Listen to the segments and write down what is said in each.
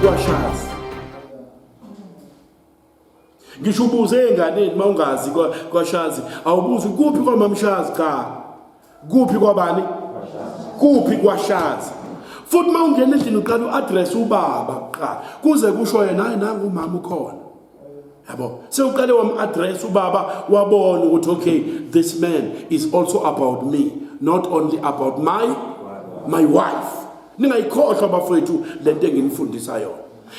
kwashazi. Ngisho ubuze enganeni mawungazi kwashazi, awubuzi kuphi kwamamshazi cha. Kuphi kwabani? Kuphi kwashazi. Futhi mawungena endlini uqala uaddress ubaba cha. Kuze kusho yena hayi nangu umama ukhona. Yabo, sewuqale wam-address ubaba wabona ukuthi okay, this man is also about me, not only about my wife. Ningayikhohlwa bafowethu lento enginifundisa yona.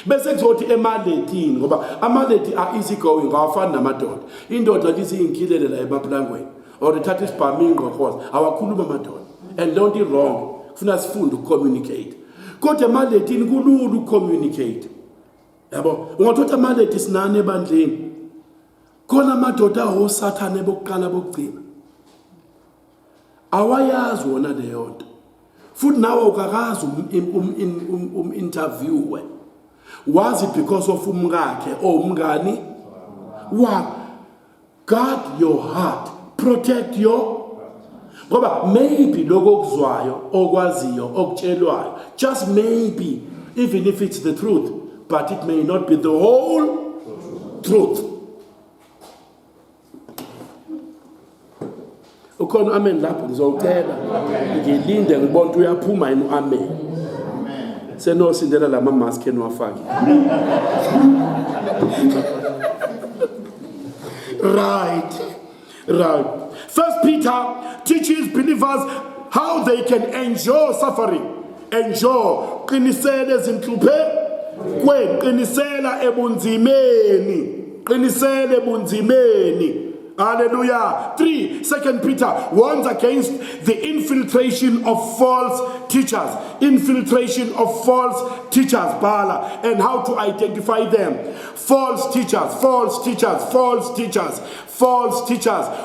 Bese kuzothi emalethini ngoba amaleti are easy going awafani namadoda. Indoda lithi inkilele la emaplangweni or ithatha isibhaminqo khoza awakhuluma amadoda. And don't be wrong. Kufuna sifunde ukucommunicate. Kodwa emalethini kulula ukucommunicate. Yabo, ungathatha amaleti sinane ebandleni. Khona amadoda osathane bokuqala bokugcina. Awayazi wona leyo nto. Futhi nawe ukakazi interviewe. Was it because of umkakhe or umngani? What? Guard your heart. Protect your. Ngoba maybe lokho okuzwayo okwaziyo okutshelwayo, just maybe, even if it's the truth, but it may not be the whole truth. Ukhona amen lapho ngizowucela ngilinde ngibona ukuthi uyaphuma yini amen. Senosindela lama mask enwafaki. Right. First Peter teaches believers how they can endure suffering. Endure. Qinisele zinhluphe. Qinisela ebunzimeni. Hallelujah. 3. 2 Peter warns against the infiltration of false teachers. Bala, and how to identify them. False teachers.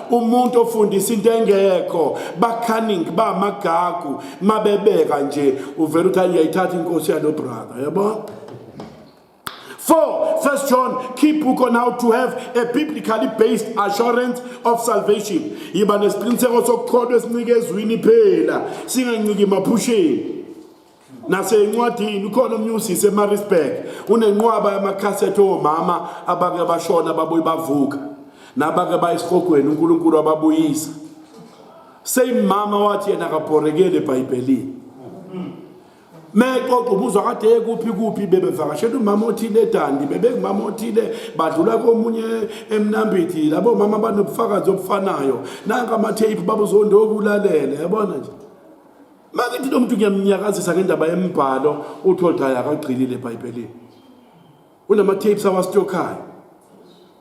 Umuntu ofundisa into engekho, bakhaning, ba magagu, mabebeka nje, uvela uthi ayayithatha inkosi yalo brother, yabo? 4. 1 John, keep book on how to have a biblically based assurance of salvation. Yiba nesiqiniseko sokukholwa esinikezweni phela, singanciki emaphusheni. Nasencwadini ukhona umnyusisi eMaritzburg, unenqwaba yamakhasethe omama abake bashona babuye bavuka, nabake bayisihogweni uNkulunkulu ababuyisa. Same mama wathi yena akabhorekele eBhayibhelini. Mexoxa ubuzwa kade kuphi bebevakashela umama othile eDandi, bebengumama othile badlula komunye eMnambithi, labo mama banobufakazi obufanayo. Nanka amatheyiphi babuzondo okulalela, yabona nje. Makithi lo muntu ngiyamnyakazisa ngendaba yembhalo uthola yakagcilile eBhayibhelini. Unamatheyiphi awasitokhayo.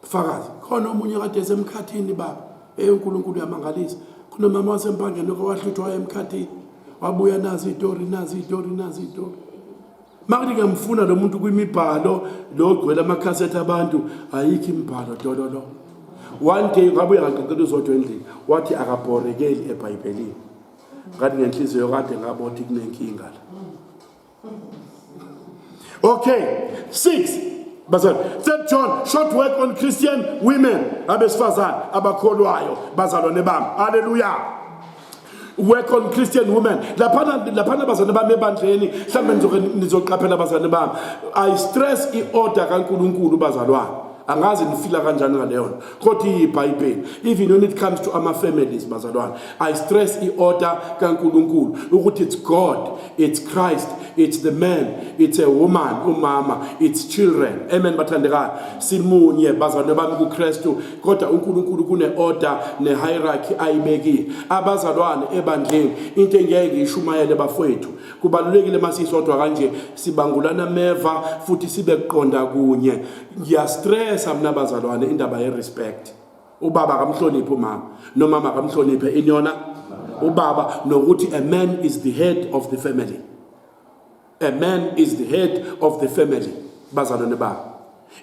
Bufakazi. Khona omunye kade esemkhathini baba, uNkulunkulu yamangalisa. Khona mama wasempangeni okwahluthwa emkhathini. Wabuya nazi itori. Makithi ngiyamfuna lo muntu kwimibhalo lo ogcwele amakhasethe abantu ayikho imibhalo dololo. One day ngabuya ngaqeqela uzodwa endlini wathi akabhorekeli eBhayibhelini. Ngathi ngenhliziyo kade ngabothi kunenkinga la. Okay, 6. 3 John, short work on Christian women, abesifazane abakholwayo bazalwane bami. Hallelujah. Work on Christian women. Laphana bazalwane bami ebandleni, mhlambe nizoqaphela bazalwane bami. I stress i-order kaNkulunkulu bazalwane. Angazi nifila kanjani ngaleyo. Kodwa iBhayibheli, even when it comes to our families bazalwane, I stress i-order kaNkulunkulu ukuthi it's God, it's Christ, it's the man, it's a woman, umama, it's children. Amen bathandekayo. Simunye bazalwane bami kuKristu, kodwa uNkulunkulu kune-order ne-hierarchy ayibekile. Abazalwane ebandleni into engeke ngishumayele bafowethu. Kubalulekile masisodwa kanje sibangulana meva futhi sibe kuqonda kunye. Ngiyastress mina bazalwane indaba ye-respect. Ubaba akamhloniphe umama, nomama akamhloniphe inyona ubaba, nokuthi a man is the head of the family. A man is the head of the family. Bazalwane bami,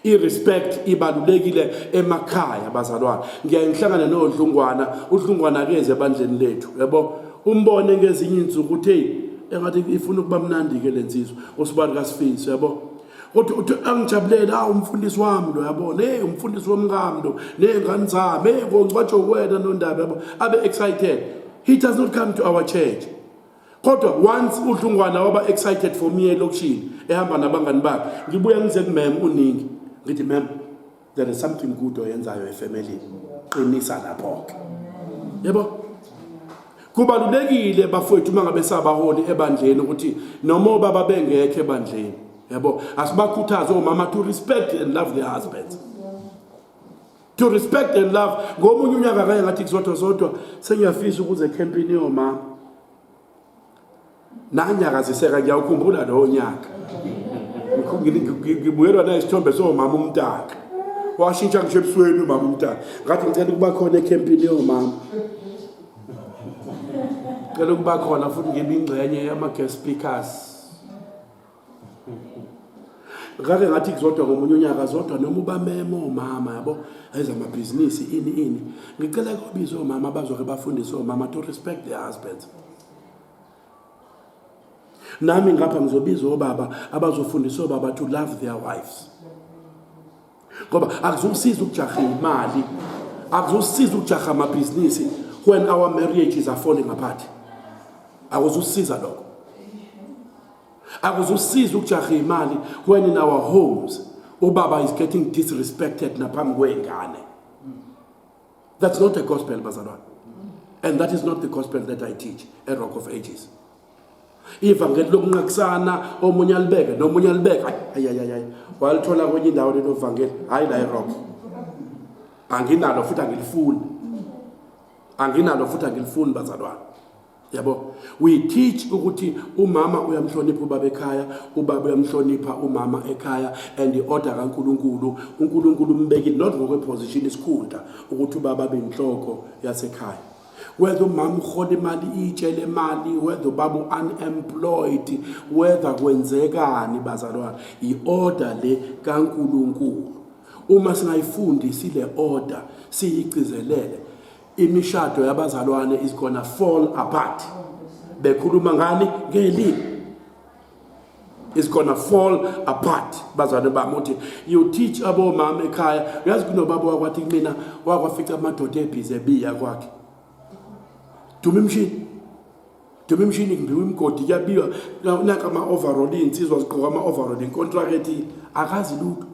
i-respect ibalulekile emakhaya bazalwane. Ngiyayihlangana nodlungwana, udlungwana keze ebandleni lethu, yabo umbone ngezinye insuku uthi engathi ifuna ukuba mnandi ke lensizwe osibani kaSifisi, yabo. Uthi angijabulele umfundisi wami lo, yabona umfundisi womngami lo nezingane zami ngongcwatsho wena nondaba, yabo abe excited. He does not come to our church Kodwa once uDlungwana waba excited for me elokishini ehamba nabangani bakhe ngibuya ngize kumem uningi ngithi mem there is something good oyenzayo efamily qinisa lapho ke yebo kubalulekile bafowethu mangabe sabaholi ebandleni ukuthi noma baba bengekho ebandleni yabo asibakhuthaze omama to respect and love their husbands, to respect and love. Ngomunye unyaka kanye ngathi kuzodwa sengiyafisa ukuze ecampini yomama nanyaka ziseka ngiyakhumbula lo nyaka ngibuyelwa na isithombe somama umntaka washintsha ngisho ebusweni umama umntaka ngathi ngicela ukuba khona ecampini yomama ngicela ukuba khona futhi ngibe ingxenye yama guest speakers ngake ngathi kuzodwa ngomunye unyaka zodwa noma ubamemo omama yabo eza amabhizinisi ini ngicela kubiza omama bazoke bafundise omama to respect their husbands. Nami ngapha ngizobiza obaba abazofundisa obaba to love their wives. Ngoba akuzosiza ukujaha imali, akuzosiza ukujaha amabhizinisi when our marriages are falling apart. Akuzosiza lokho. Akuzosiza ukujaha imali when in our homes ubaba is getting disrespected naphambi kwengane. That's not the gospel, bazalwane. And that is not the gospel that I teach at Rock of Ages. Ivangeli lokunqakusana omunye alibeke nomunye alibeke ayayayay walithola kwenye indawo lelo vangeli hayi la eRock anginalo futhi angilifuni bazalwane yabo. We teach ukuthi umama uyamhlonipha ubaba ekhaya, ubaba uyamhlonipha umama ekhaya, and the order kaNkulunkulu uNkulunkulu umbekile not ngokweposition isikhundla ukuthi ubaba abe inhloko yasekhaya. Whether umama uhola imali itshele imali, whether ubaba unemployed, whether kwenzekani bazalwane, i-order le kaNkulunkulu. Uma singayifundisi le order siyigcizelele, imishado yabazalwane is gonna fall apart. Bekhuluma ngani ngelimi, is gonna fall apart. Bazalwane bamuthi you teach abomama ekhaya. Uyazi kunobaba wakwathi kumina wakwafica amadoda ebhizi ebiya kwakhe. Dumimshini ngibiwe imgodi kuyabiwa naka ama-overall insizwa zigqoka ama-overall inkontrakt ethi akazi lutho.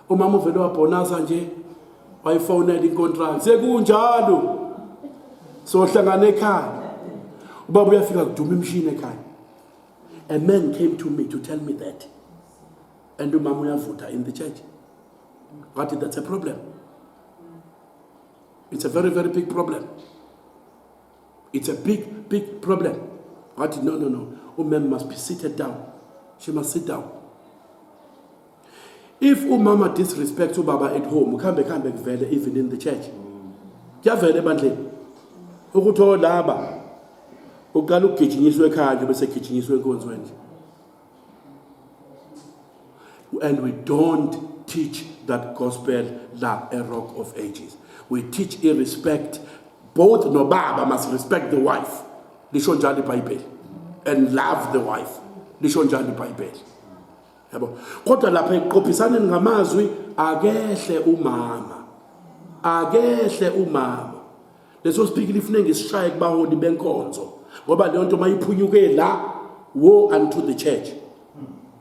Umama uvele wabhonasa nje wayifonela inkontrakt sekunjalo sohlangana ekhaya ubaba uyafika kuduma imshini ekhaya. A man came to me to tell me that, and umama uyavutha in the church. But that's a problem. It's a very, very big problem. It's a big problem. What? No. Woman must be seated down. She must sit down. If umama disrespects ubaba at home, come back vele even in the church. Kuyavele bandle. Ukuthi laba uqala ugijinyiswe ekhaya bese gijinyiswe enkonzweni. And we don't teach that gospel la a Rock of Ages. We teach irrespect. Both no baba must respect the wife. Lisho njalo iBhayibheli. And love the wife. Lisho njalo iBhayibheli. Yabo. Kodwa lapha iqophisane ngamazwi akehle umama. Leso speak lifunenge ngisishaye kubaholi benkonzo. Ngoba leyo nto mayiphunyuke la woe unto the church.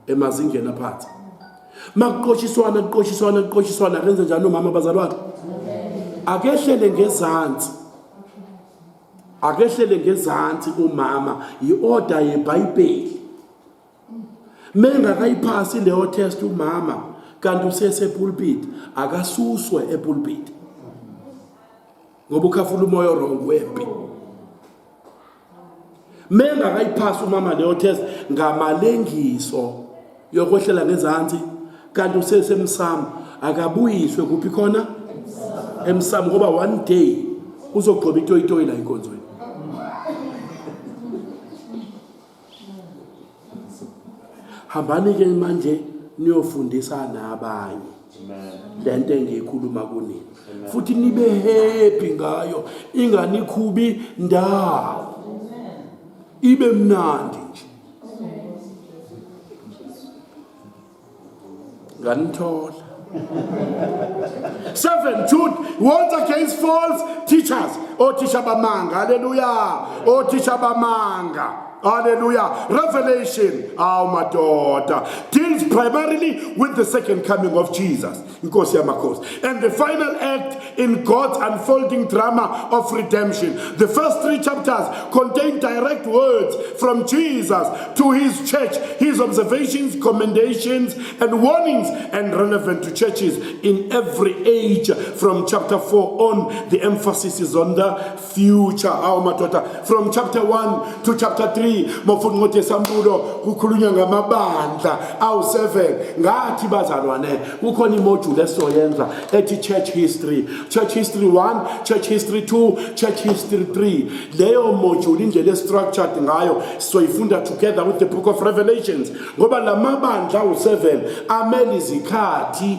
Emazingeni aphansi. Makuqoshiswana kenze njani umama bazalwane? Akehlele ngezansi umama i-order yeBhayibheli. Menga kayiphasi leyo test umama kanti usese pulpit akasuswe epulpit. Ngoba ukhafula umoya wrong wempi. Menga kayiphasi umama leyo test ngamalengiso yokwehlela ngezansi kanti usese emsamo akabuyiswe kuphi khona emsamo ngoba one day uzogcoba itoyitoyi la inkonzweni. Hambani ke manje niyofundisa nabanye lento engiyikhuluma kunini futhi nibe happy ngayo, inganikhubi ndawo, ibe mnandi nje. Nganithola 7, Jude warns against false teachers. Oh, teacher bamanga. Hallelujah. Oh, teacher bamanga. Hallelujah. Revelation, my daughter, deals primarily with the second coming of Jesus. And the final act in God's unfolding drama of redemption. The first 3 chapters contain direct words from Jesus to his church, his observations, commendations, and warnings, and relevant to churches in every age. From chapter 4 on, the emphasis is on the future. From chapter 1 to chapter 3, mofungote sambulo kukhulunywa ngamabandla awu7 ngathi bazalwane kukhona imodule esoyenza ethi church history 1, church history 2, church history 3. leyo module indlela structured ngayo soyifunda together with the book of Revelations ngoba lamabandla awu7 amele izikhathi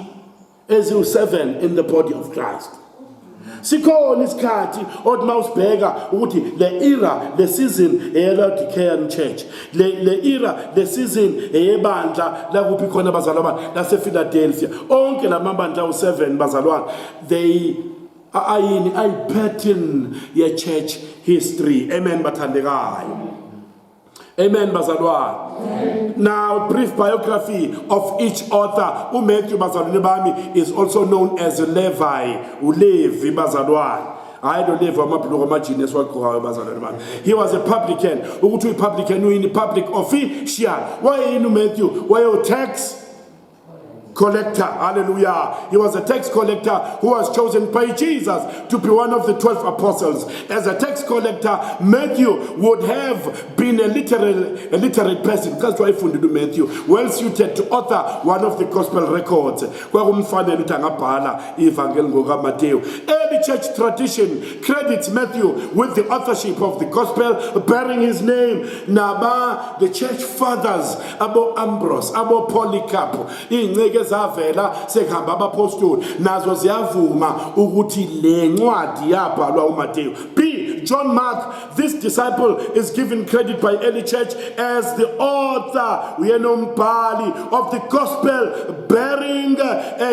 eziwu7 in the body of Christ. Sikhona isikhathi othi mawusibheka ukuthi le era, le season eLaodicean church, le era, le season eyebandla la kuphi khona bazalwane lase Philadelphia. Onke lamabandla awu7 bazalwane, they are pattern ye church history. Amen bathandekayo. Amen, bazalwane. Now, brief biography of each author. Matthew bazalwane bami is also known as Levi, uLevi bazalwane. I don't live on my genius. He was a publican. Ugutu publican in public official. Why in Matthew? Why a tax collector? Hallelujah. He was a tax collector who was chosen by Jesus to be one of the 12 apostles. As a tax collector, Matthew would have been a literate person. That's why I found Matthew well suited to author one of the gospel records. Early church tradition credits Matthew with the authorship of the gospel bearing his name. Naba, the church fathers, Abo Ambrose, Abo Polycarp, zavela sekhamba abapostoli nazo ziyavuma ukuthi le ncwadi yabhalwa uMateyu. B. John Mark, this disciple is given credit by early church as the author of the gospel bearing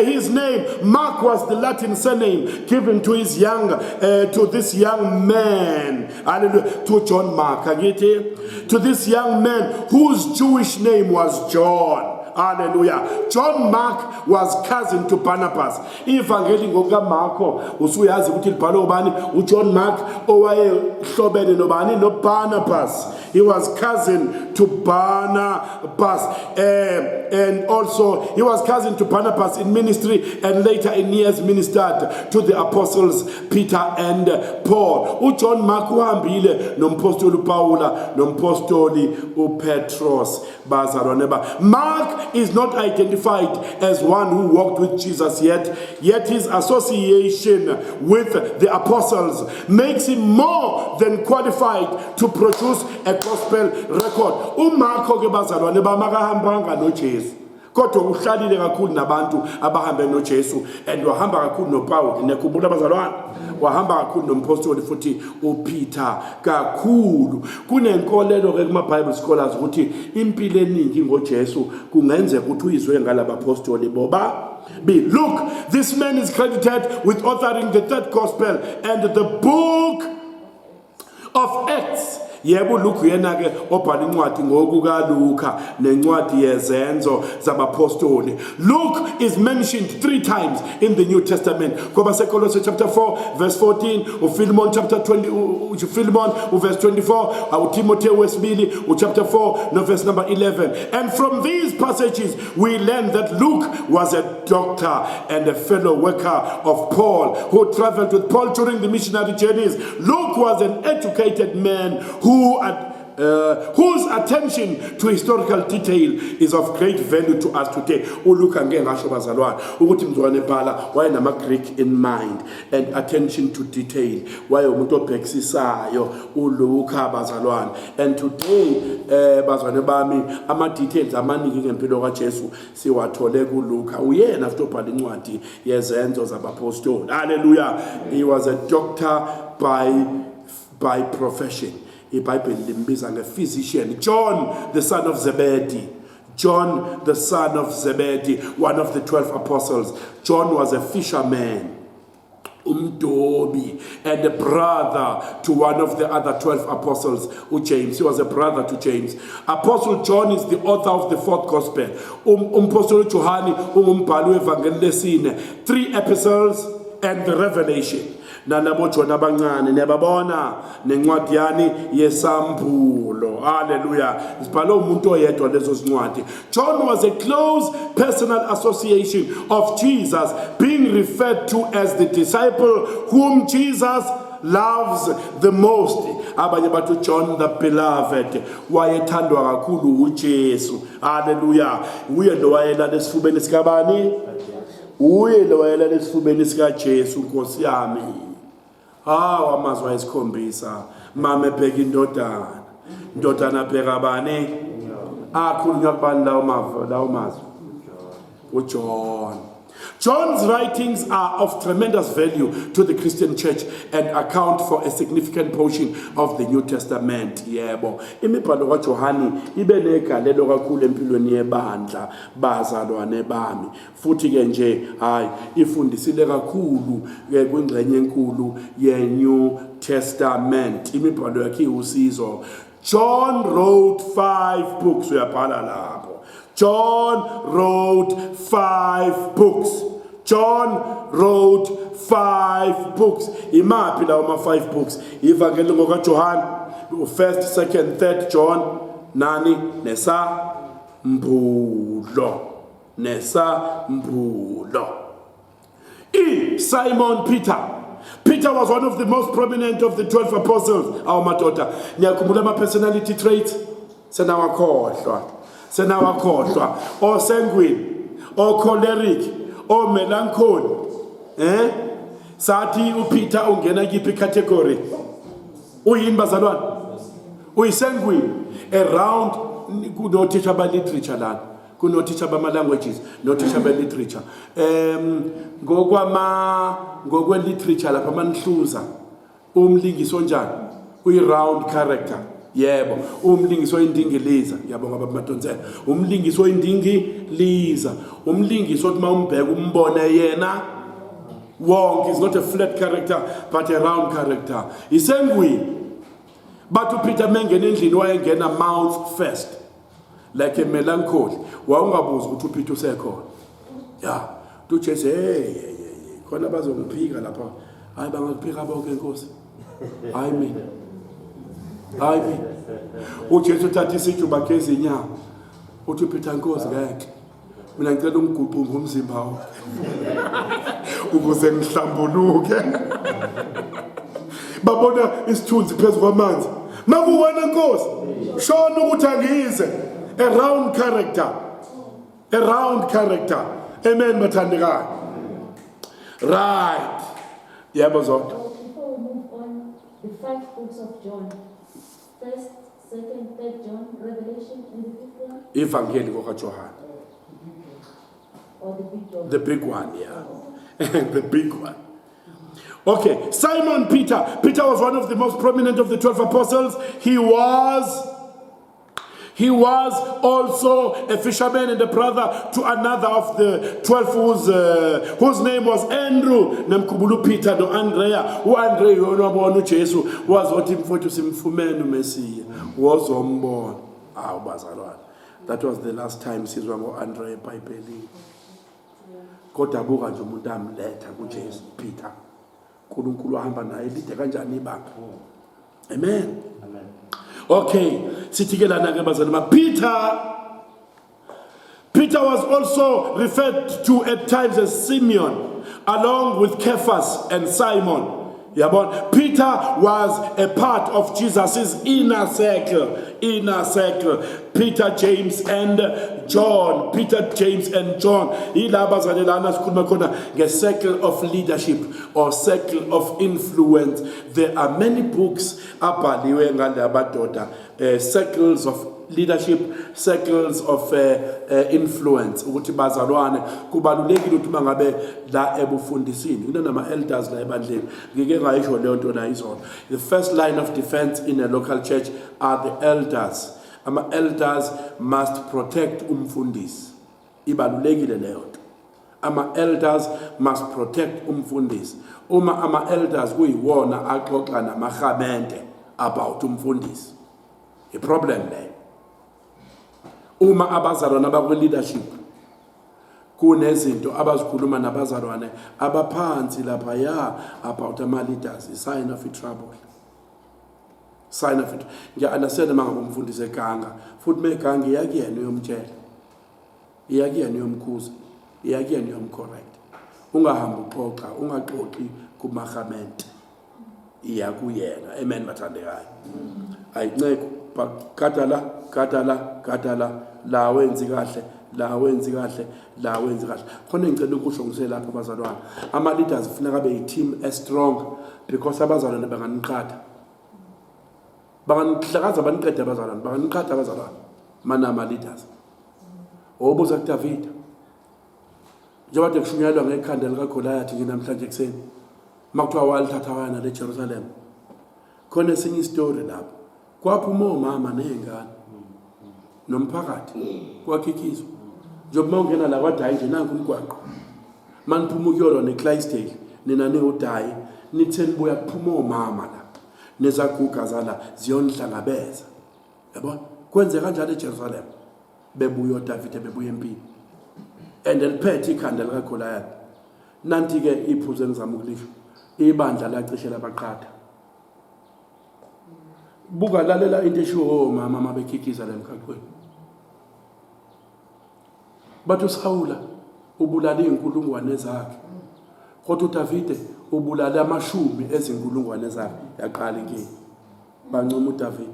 his name. Mark was the Latin surname given to this young man. Hallelujah. To John Mark, to this young man whose Jewish name was John. Hallelujah. John Mark was cousin to Barnabas. Ivangeli ngoka Marko usuyazi ukuthi libhalo ubani uJohn Mark owayehlobene nobani no Barnabas. He was cousin to Barnabas, and also he was cousin to Barnabas in ministry, and later in years ministered to the apostles Peter and Paul. uJohn Mark uhambile nompostoli Paula nompostoli uPetros bazalwane ba. Mark is not identified as one who walked with Jesus yet his association with the apostles makes him more than qualified to produce a gospel record. uMarko ke bazalwane bamakahambanga noJesu kodwa uhlalile kakhulu nabantu abahambe noJesu, and wahamba kakhulu noPaul. Nekhumbula bazalwane, wahamba kakhulu nompostoli futhi uPeter kakhulu. Kunenkolelo ke kuma Bible scholars ukuthi impilo eningi ngoJesu kungenzeka ukuthi uyizwe ngalaba apostoli boba. B. Look, this man is credited with authoring the third gospel and the book of Acts. Yebo Luke yena ke obhala incwadi ngokuka Luka nencwadi yezenzo zabapostoli. Luke is mentioned 3 times in the New Testament. Ngoba seColossae chapter 4 verse 14, uPhilemon chapter 20, uPhilemon verse 24, uTimotheo wesibili chapter 4 no verse number 11. And from these passages we learn that Luke was a doctor and a fellow worker of Paul who traveled with Paul during the missionary journeys. Luke was an educated man whose attention to historical detail is of great value to us today. Uluka ngeke ngasho bazalwane ukuthi mzwane bhala wayenama Greek in mind and attention to detail. Waye umuntu obhekisisayo uLuka bazalwane. And today bazalwane bami ama details amaningi ngempilo kaJesu siwathole kuLuka. Uyena futhi obhala incwadi yezenzo zabapostoli. Hallelujah. He was a doctor by profession. IBhayibheli limbiza nge physician. John, the son of Zebedee. John, the son of Zebedee, one of the 12 apostles. John was a fisherman, umdobi, and a brother to one of the other 12 apostles, James. He was a brother to James. Apostle John is the author of the 4th gospel. Apostle Johani umbhalo wevangeli lesine, 3 epistles and the Revelation. Nanabo John abancane niyababona nencwadi yani yesambulo. Hallelujah. Sibhalo umuntu oyedwa lezo zincwadi. John was a close personal association of Jesus, being referred to as the disciple whom Jesus loves the most. Abanye bathi John the beloved, wayethandwa kakhulu uJesu. Hallelujah. Uye lo wayelala esifubeni sikabani? Uye lo wayelala esifubeni sika Jesu, Nkosi yami. Amazwi ayisikhombisa. Mama ebheka indodana bheka bani? Akhulunywa kubani lawo mazwi? uJohn. John's writings are of tremendous value to the Christian church and account for a significant portion of the New Testament. Yebo. Imibhalo kaJohani ibe negalelo kakhulu empilweni yebandla bazalwane bami. Futhi ke nje ifundisile kakhulu kwingxenye enkulu ye-New Testament. Imibhalo yakhe iwusizo. John wrote 5 books. Uyabhala lapho. John wrote 5 books. John wrote 5 books. Imaphi lawo ma 5 books? Ivangeli ngokaJohn, 1st, 2nd, 3rd John, nani nesambulo. Simon Peter. Peter was one of the most prominent of the 12 apostles. Our madota. Niyakhumbula ama personality traits? Senawakhohlwa, or sanguine, or choleric, or melancholy. Sathi uPeter ungena kiphi category? Uyini bazalwane? Uyisanguine. Around kuno teacher ba literature la. Kuno teacher ba languages, no teacher ba literature. Ngokwe literature lapha manihluza. Umlingiso njani? Uyi round character. Yebo, umlingiso indingiliza, yabonga baba Madonsela. Umlingiso indingiliza. Umlingiso othi mawumbheka umbone yena wonke, is not a flat character but a round character. Isengwi. But uPeter mengena endlini wayengena mouth first. Like a melancholy. Wawungabuza ukuthi uPeter usekhona. Yeah. Ujesu khona bazongiphika lapha. Hayi bangakuphika bonke Nkosi. Hayi mina. uJesu uthatha isijuba geza inyawo. Uthi uPeter Nkosi ngeke. Mina ngicela ungiguqu ngomzimba wakho. Ukuze ngihlambuluke. Babona isithunzi phezulu kwamanzi. Makuwena Nkosi. Shona ukuthi angize. A round character. Amen bathandekayo. Right. Yebo zonke. Before we move on, the 5 books of John. 1st, 2nd, 3rd John, Revelation, and the 5th one? Evangeli ngokaJohn. Or the big John? The big one, yeah. The big one. Okay, Simon Peter. Peter was one of the most prominent of the 12 apostles. He was also a fisherman and a brother to another of the 12 whose name was Andrew. Namkubulu Peter no Andrea. Andrea yonabona uJesu wazothi mfowethu simfumene uMesiya. Wozombona. Bazalwane. That was the last time sizwa ngoAndrea eBhayibhelini. Kodwa buka nje umuntu amletha kuJesu Peter. uNkulunkulu ahamba naye lide kanjani ibanga. Amen. Okay, sithi-ke lana ke bazalwane, Peter was also referred to at times as Simeon, along with Cephas and Simon. Peter was a part of Jesus' inner circle. Peter, James, and John. A circle of leadership or circle of influence. There are many books circles of leadership, circles of influence. Ukuthi bazalwane kubalulekile ukuthi mangabe la ebufundisini kunama elders la ebandleni ngeke ngayisho leyo nto la izona. The first line of defense in a local church are the elders. Ama-elders must protect umfundisi. Ibalulekile leyo nto. Ama-elders must protect umfundisi. Uma ama-elders kuyiwona axoxa namarhamente about umfundisi, i-problem leyo. Uma abazalwane abakwi-leadership kunezinto abazikhuluma nabazalwane abaphansi laphaya about ama-leaders, i-sign of trouble. Sign of it. Ngiya-understand uma ngabe umfundisi eganga, futhi meganga iyakuyena uyomtshela, iyakuyena uyomkhuza, iyakuyena uyomcorrect. Ungahambi uxoxa, ungaxoxi kumarhamente, iyakuyena. Amen, bathandekayo. Ayinceko, gadala, la wenzi kahle, la wenzi kahle. Khona ngicela ukusho ngiselapha abazalwane. Ama-leaders kufuneka abe yi-team strong, because abazalwane banganiqhatha. Banganihlakaza baniqede abazalwane, banganiqhatha abazalwane. Mana ama-leaders. Obuza kuDavid. Njengoba kade kushunyayelwa ngekhanda likaGoliath namhlanje ekuseni. Makuthiwa walithatha wayana leJerusalem. Khona esinye istory lapho. Kwaphuma omama nezingane. Nomphakathi kwakhikizwa. Njengoba ungena la kwaDayi nje nanku umgwaqo. Maniphuma ukuyolwa neClydesdale, nina neUdayi, nitheni buya kuphuma omama la. Nezaguga zala ziyonihlangabeza. Yabona? Kwenze kanjalo eJerusalem. Bebuya uDavid bebuya empini. And eliphethe ikhanda likaGoliath. Nanti ke iphuzu engizama ukulisho. Ibandla lacishe labaqhatha. Buka lalela into eshiwo mama mabekhikiza la emkhakhweni. Bathi uSawula ubulala izinkulungwane zakhe. Kodwa uDavid ubulala amashumi ezinkulungwane zakhe. Yaqala inkingi. Bancoma uDavid.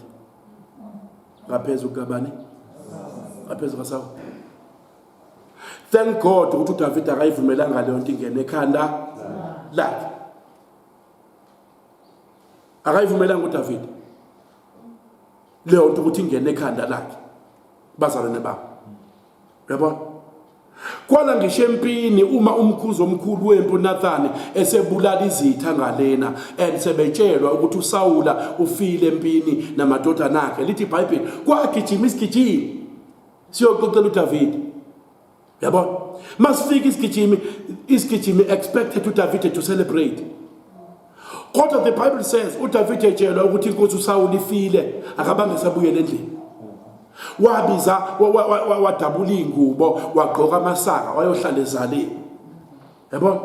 Ngaphezulu kabani? Ngaphezulu kaSawula. Thank God ukuthi uDavid akayivumelanga leyo nto ingene ekhanda lakhe. Akayivumelanga uDavid leyo nto ukuthi ingene ekhanda lakhe. Bazalwane babo. Yabona? Kwala ngisho empini uma umkhuzo omkhulu wempi uNathani esebulala izitha ngalena and sebetshelwa ukuthi uSawula ufile empini namadodana akhe. Lithi iBhayibheli kwagijima isigijimi siyoxoxela uDavid. Yabona? Masifika isigijimi expected uDavid to celebrate. Kodwa the Bible says uDavid etshelwa ukuthi inkosi uSawula ifile akabange sabuyela endlini. Wabiza wadabula ingubo, wagqoka amasaka, wayohlala ezaleni. Yabona?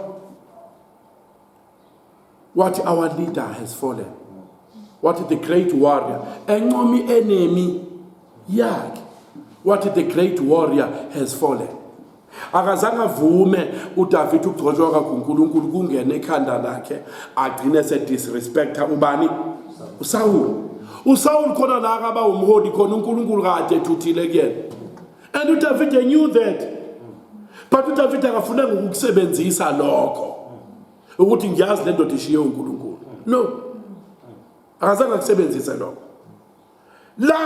What our leader has fallen. What the great warrior encomi enemy yakhe. What the great warrior has fallen. Akazange avume uDavid ukugcotshwa kaNkulunkulu kungene ekhanda lakhe agcine se disrespecta ubani? uSawuli. uSawuli khona la akaba umholi khona uNkulunkulu kade ethuthile kuyena. And uDavid knew that. But uDavid akafunanga ukukusebenzisa lokho ukuthi ngiyazi le ndoda ishiye uNkulunkulu. No. Akazange akusebenzise lokho. La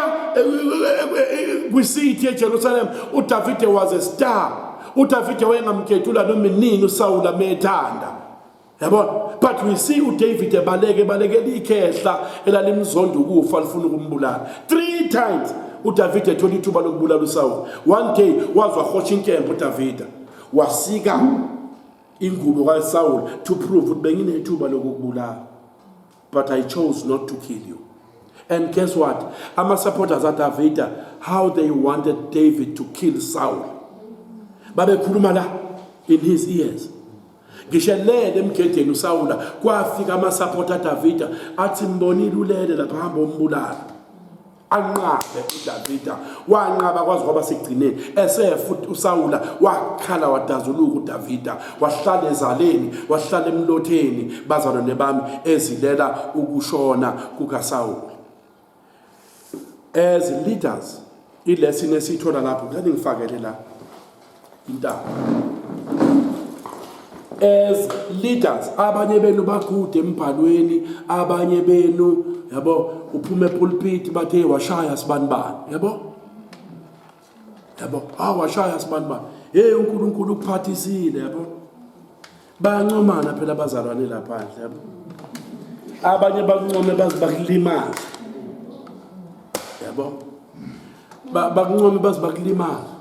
kwisithi eJerusalem uDavid was a star. uDavid wayengamkhethula noma inini uSawula methanda. Yabona? But we see uDavid ebalekela ikhehla elalimzonda ukufa lifuna ukumbulala. 3 times uDavid ethola ithuba lokubulala uSawula. One day wazwa hotsha inkemba uDavid wasika ingubo kaSawula to prove ukuthi benginethuba lokukubulala. But I chose not to kill you. And guess what? Ama-supporters of David, how they wanted David to kill Saul. Babekhuluma la in his ears. Ngishelele emgedeni uSawula kwafika ama-supporter David athi mbonile ulele lapha hamba umbulala. Anqabe uDavid wanqaba kwazi ngoba sigcineni esefuthi uSawula wakhala wadazuluka uDavid wahlala ezaleni wahlala emlotheni bazalwane bami ezilela ukushona kukaSawula. As leaders, ilesson esithola lapho ngeke ngifakele la intaba. As leaders, abanye benu bakude embhalweni, abanye benu yabo uphume pulpit bathe washaya sibanibani, yabo washaya sibanibani. Hey uNkulunkulu ukuphathisile, yabo bayancomana phela abazalwane lapha phandle, yabo abanye bakuncome bazibakulimaza. Yabo bakuncome baze bakulimaza.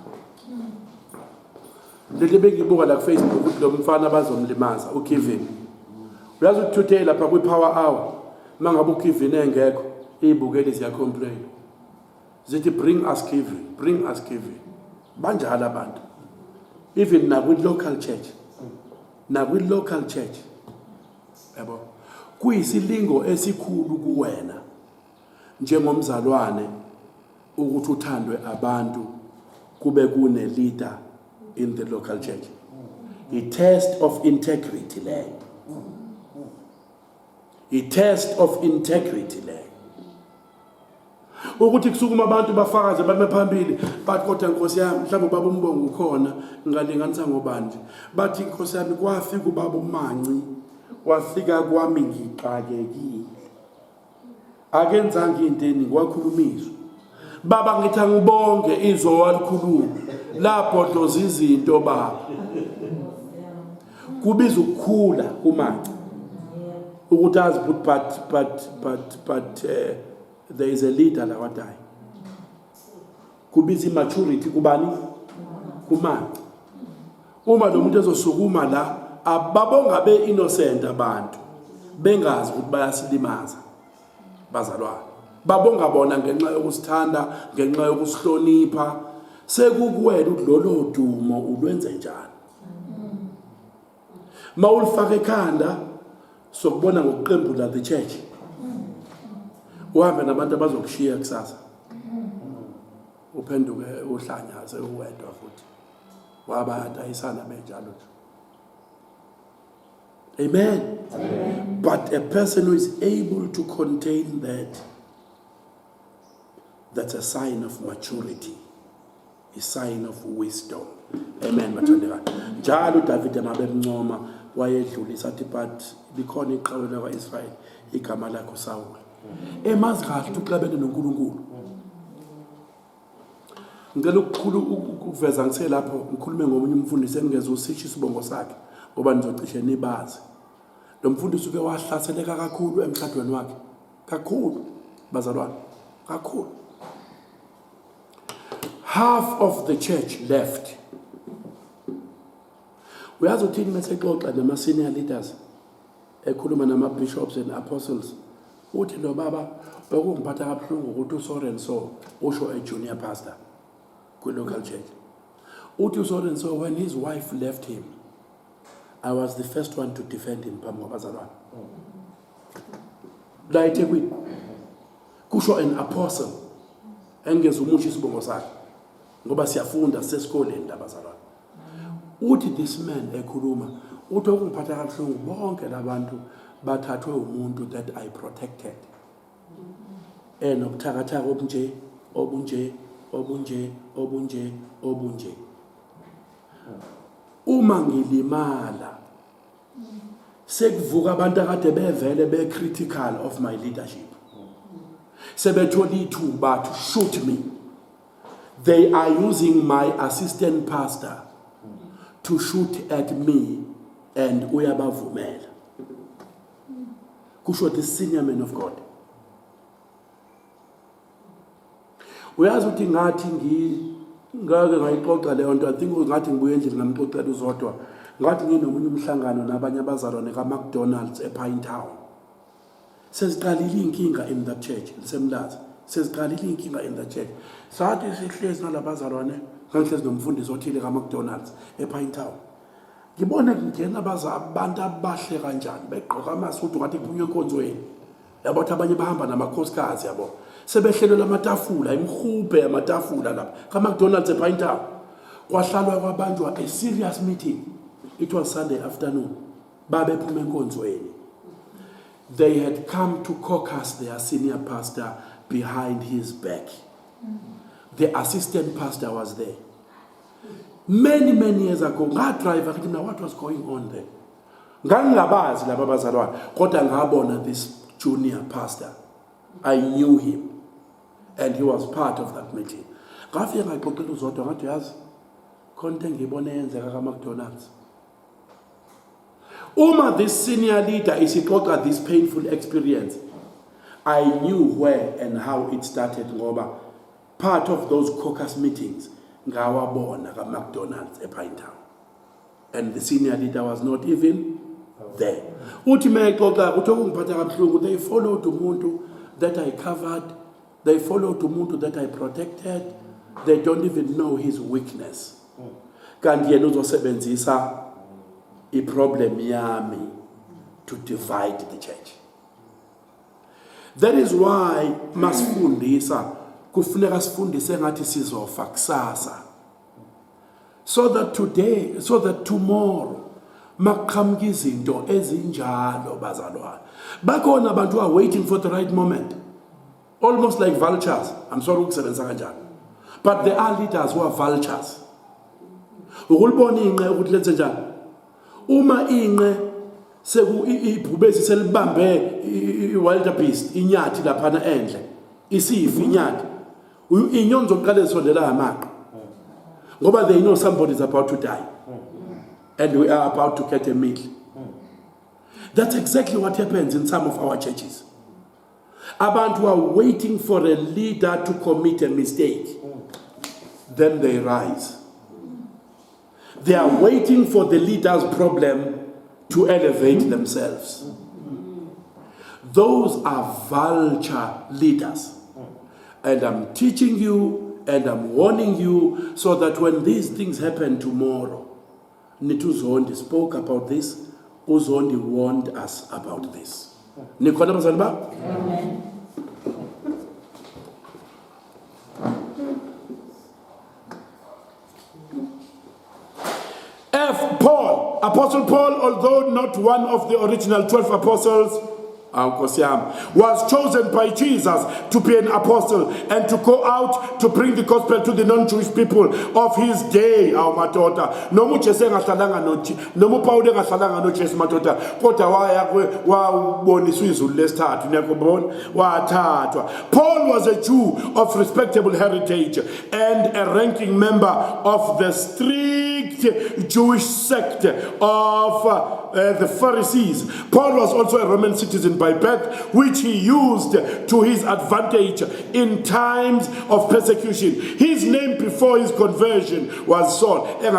Leli bengibuka la ku Facebook ukuthi lo mfana bazomlimaza uKevin. Uyazi ukuthi today lapha kwi power hour mangabe uKevin engekho izibukeli ziya complain. Zithi bring us Kevin. Banjalo abantu. Even na with local church. Yabo. Kuyisilingo esikhulu kuwena njengomzalwane ukuthi uthandwe abantu kube kune leader in the local church. A test of integrity le. Ukuthi kusukuma abantu bafakaze bame phambili bathi kodwa Nkosi yami mhlawumbe ubaba umbongo ukhona ngalinganisa ngobanje bathi Nkosi yami kwafika ubaba uManci wafika kwami ngiqakekile akenzanga into eningi wakhulumiswa baba ngithi angibonge izwo walikhuluma lapho izinto baba kubiza ukukhula kuManci ukuthi azi but there is a leader la wadai. Kubiza maturity kubani? KuManci. Uma lo muntu ezosukuma la ababonga be innocent abantu bengazi ukuthi bayasilimaza bazalwane. Babonga bona ngenxa yokusithanda, ngenxa yokusihlonipha. Sekukuwena ukuthi lolo dumo ulwenze njani. Mawulifaka ekhanda sokubona ngokuqembula the church. Uhambe nabantu abazokushiya kusasa. Uphenduke uhlanyaze uwedwa futhi. Wabayadayisana benjalo. Amen. But a person who is able to contain that's a sign of maturity, a sign of wisdom. Amen. Njalo David emabemncoma wayedlulisa athi but likhona iqhawe lakwa-Israyeli igama lakho Saul. Emazi kahle uxabene noNkulunkulu. Ngicela ukuveza ngithe lapho ngikhulume ngomunye umfundisi engeze usisho isibongo sakhe ngoba nizocishe nibazi. Lo mfundisi uke wahlaseleka kakhulu emshadweni wakhe. Kakhulu bazalwane. Kakhulu. Half of the church left. Uyazi uthini mase xoxa nama senior leaders ekhuluma nama bishops and apostles. Uthi lo baba bekungiphatha kabuhlungu ukuthi uSoren so usho a junior pastor ku local church. Uthi uSoren so when his wife left him, I was the first one to defend him phambi kwabazalwane. La eThekwini kusho an apostle engeze umusho isibongo sakhe ngoba siyafunda sesikoleni labazalwane. Uthi this man ekhuluma uthi okungiphatha kabuhlungu bonke labantu bathathwe umuntu that I protected. Nobuthakathaka obunje. Uma ngilimala sekuvuka abantu akade bevele be critical of my leadership. Sebethola ithuba to shoot me. They are using my assistant pastor to shoot at me and uyabavumela. Kusho the senior man of God. Uyazi ukuthi ngathi ngake ngayixoxa leyo nto, I think ngathi ngibuye endlini ngamxoxela uZodwa. Ngathi nginomunye umhlangano nabanye abazalwane kaMcDonald's ePine Town. Seziqalile inkinga in that church, lisemlazi. Seziqalile inkinga in that church. Sathi sihlezi nalabazalwane, ngihlezi nomfundisi othile kaMcDonald's ePine Town. Ngibona ngingena abantu abahle kanjani begqoka amasudu ngathi kuphunywe enkonzweni. Yabo ukuthi abanye bahamba namakhosikazi yabo. Sebehlelela amatafula, imhubhe amatafula lapha. KaMcDonald's ePine Town. Kwahlalwa kwabanjwa a serious meeting. It was Sunday afternoon. Babe phuma enkonzweni. They had come to caucus their senior pastor behind his back. The assistant pastor was there. Many years ago, driver, I didn't know what was going on there. Ngangabazi laba bazalwane, kodwa ngabona this junior pastor. I knew him, and he was part of that meeting. Ngafika ngaxoxela uZodwa ngathi yazi konke ngibone yenzeka kaMcDonald's. Uma this senior leader isixoxa this painful experience, I knew where and how it started ngoba part of those caucus meetings ngawabona ka-McDonald's ePinetown, and the senior leader was not even there. Uthi mexoxa uthi okungiphatha kabuhlungu, they followed umuntu that I covered, they followed umuntu that I protected, they don't even know his weakness. Kanti yena uzosebenzisa i-problem yami to divide the church. That is why masifundisa kufuneka sifundise ngathi sizofa kusasa, so that today, so that tomorrow makuqhamuka izinto ezinjalo bazalwane, bakhona abantu who are waiting for the right moment, almost like vultures. I'm sorry ukusebenzisa kanjalo, but there are leaders who are vultures. Ukulibona inqe ukuthi lenze njani uma inqe ibhubesi selibambe i-wildebeest, inyathi laphana endle isifa inyathi, inyonzo zokuqala ezisondela amaqha ngoba they know somebody is about to die and we are about to get a meal. That's exactly what happens in some of our churches. Abantu are waiting for a leader to commit a mistake, then they rise. They are waiting for the leader's problem to elevate themselves. Those are vulture leaders. And I'm teaching you and I'm warning you so that when these things happen tomorrow, Nituzondi spoke about this, Uzondi warned us about this. Amen. Paul, Apostle Paul, although not one of the original 12 apostles, was chosen by Jesus to be an apostle and to go out to bring the gospel to the non-Jewish people of his day. Our daughter, no much sengahlanga nothi, no mu Paul engahlanga no Jesu madoda, kodwa waya waboniswa izulu lesithathu niyakubona wathathwa. Paul was a Jew of respectable heritage and a ranking member of the strict Jewish sect of the Pharisees. Paul was also a Roman citizen by birth, which he used to his advantage in times of persecution. His name before his conversion was Saul, and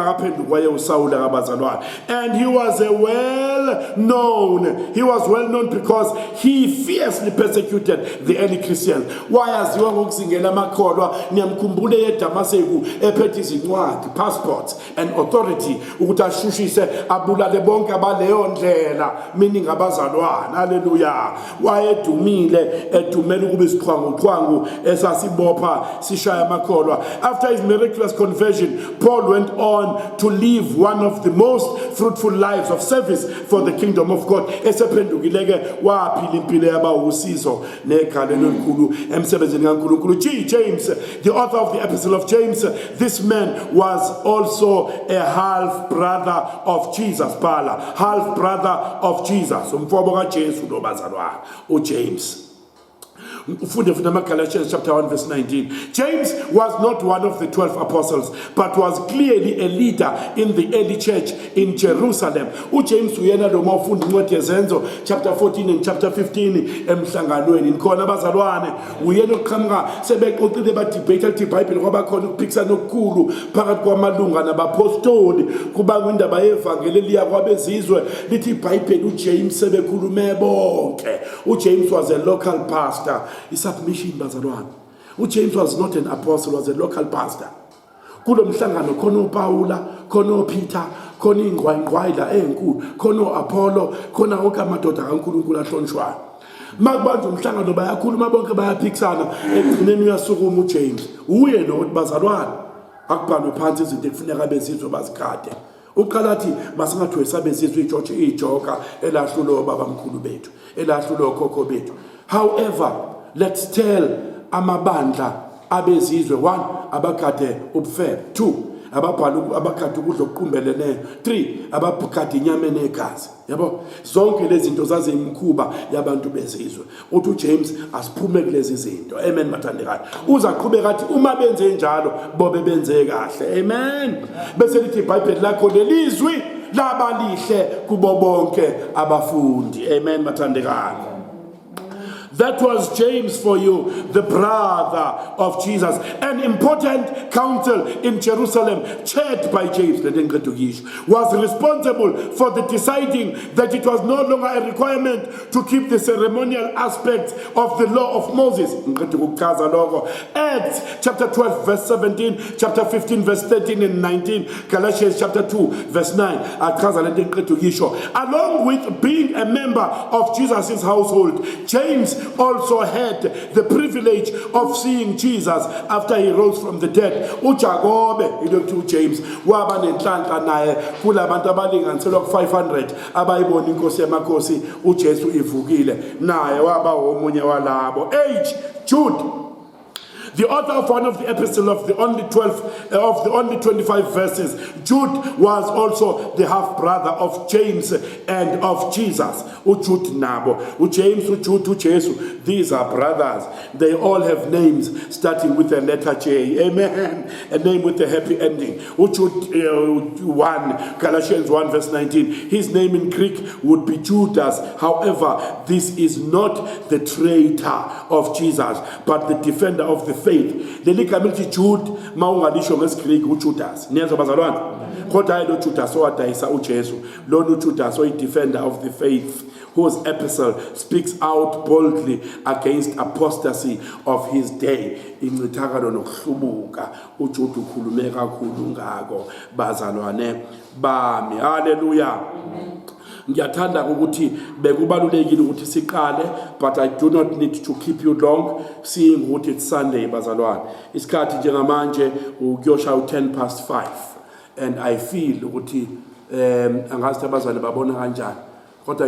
he was well known because he fiercely persecuted the early Christians. Passports and authority meaning abazalwana. Hallelujah. Wayedumile edumela ukuba isiqhwangu esasibopha sishaya amakholwa. After his miraculous conversion, Paul went on to live one of the most fruitful lives of service for the kingdom of God. Esephendukileke waphila impilo yaba usizo negalelo elikhulu emsebenzini kaNkulunkulu. James, the author of the epistle of James, this man was also a half brother of Jesus. Half brother of Jesus. Umfobo kaJesu lo bazalwane uJames. Galatians chapter 1 verse 19. James was not one of the 12 apostles, but was clearly a leader in the early church in Jerusalem. James uyena lo mawufunda incwadi yezenzo chapter 14 and chapter 15 emhlanganweni nikhona bazalwane uyena oqhamuka sebexoxile badebate iBhayibheli kwaba khona ukuphikisana okukhulu phakathi kwamalunga nabapostoli kuba kwindaba yevangeli liya kwabezizwe lithi iBhayibheli uJames sebekhulume bonke. uJames was a local pastor. Submission bazalwane. James was not an apostle, was a local pastor. Kulo mhlangano khona uPaula, khona uPeter, khona ingwayingwayila enkulu, khona Apollo, khona wonke amadoda kaNkulunkulu ahlonishwayo. Makubanjwa umhlangano bayakhuluma bonke bayaphikisana, ekugcineni uyasukuma uJames. Uye lo ukuthi bazalwane akubhalwe phansi izinto ekufuneka bezizwe bazigade. Uqala athi masingathiwe sabezizwe ijoka elahlulo babamkhulu bethu, elahlulo khokho bethu. However, let's tell amabandla abezizwe 1 abakade ubufebe, 2 ababhala abakade ukudla okuqumbelene, 3 ababukade inyama enegazi. Yabo zonke lezi zinto zazimkhuba yabantu bezizwe. Uthi uJames asiphume kulezi zinto. Amen mathandekayo. Uzaqhubeka athi uma benze njalo bobe benze kahle. Amen. Bese lithi iBhayibheli lakho lelizwi labalihle kubo bonke abafundi. Amen mathandekayo. That was James for you, the brother of Jesus. An important council in Jerusalem, chaired by James, was responsible for the deciding that it was no longer a requirement to keep the ceremonial aspects of the law of Moses. Acts chapter 12 verse 17, chapter 15 verse 13 and 19, Galatians chapter 2 verse 9. Along with being a member of Jesus' household, James also had the privilege of seeing Jesus after he rose from the dead. Ujakobe, James, waba nenhlanhla naye kulabantu abalinganiselwa ku-500 abayibona inkosi yamakhosi uJesu ivukile, naye waba omunye walabo. Jude, the author of one of the epistles of the only 25 verses, Jude was also the half brother of James and of Jesus. Jude nabo, James, Jude, uJesu, these are brothers. They all have names starting with the letter J. Amen. A name with a happy ending. Jude 1, Galatians 1 verse 19. His name in Greek would be Judas. However, this is not the traitor of Jesus, but the defender of the faith. The likamilithi Jude mawungalisho ngesigreek uJudas. Niyezwa bazalwane? Kodwa hayi lo Judas owadayisa uJesu. Lo Judas defender of the faith, whose epistle speaks out boldly against apostasy of his day. Incithakalo nokuhlubuka uJude ukhulume kakhulu ngako bazalwane bami. Hallelujah. Ngiyathanda ukuthi bekubalulekile ukuthi siqale, but I do not need to keep you long, seeing ukuthi it's Sunday bazalwane. Isikhathi njengamanje ukuyosha u5:10 and I feel ukuthi angazi abazali babona kanjani, kodwa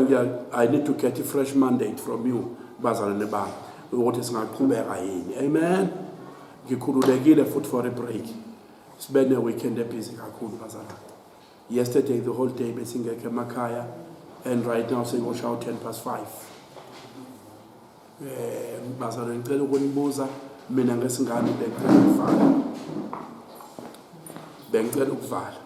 I need to get a fresh mandate from you bazalwane bami ukuthi singaqhubeka yini. Amen. Ngikhululekile futhi for a break. Sibe ne weekend ebusy kakhulu bazalwane. Yesterday the whole day besingekho emakhaya, and right now sengosha u5:10. Bazalwane ngicela ukunibuza mina ngesingane bengicela ukuvala.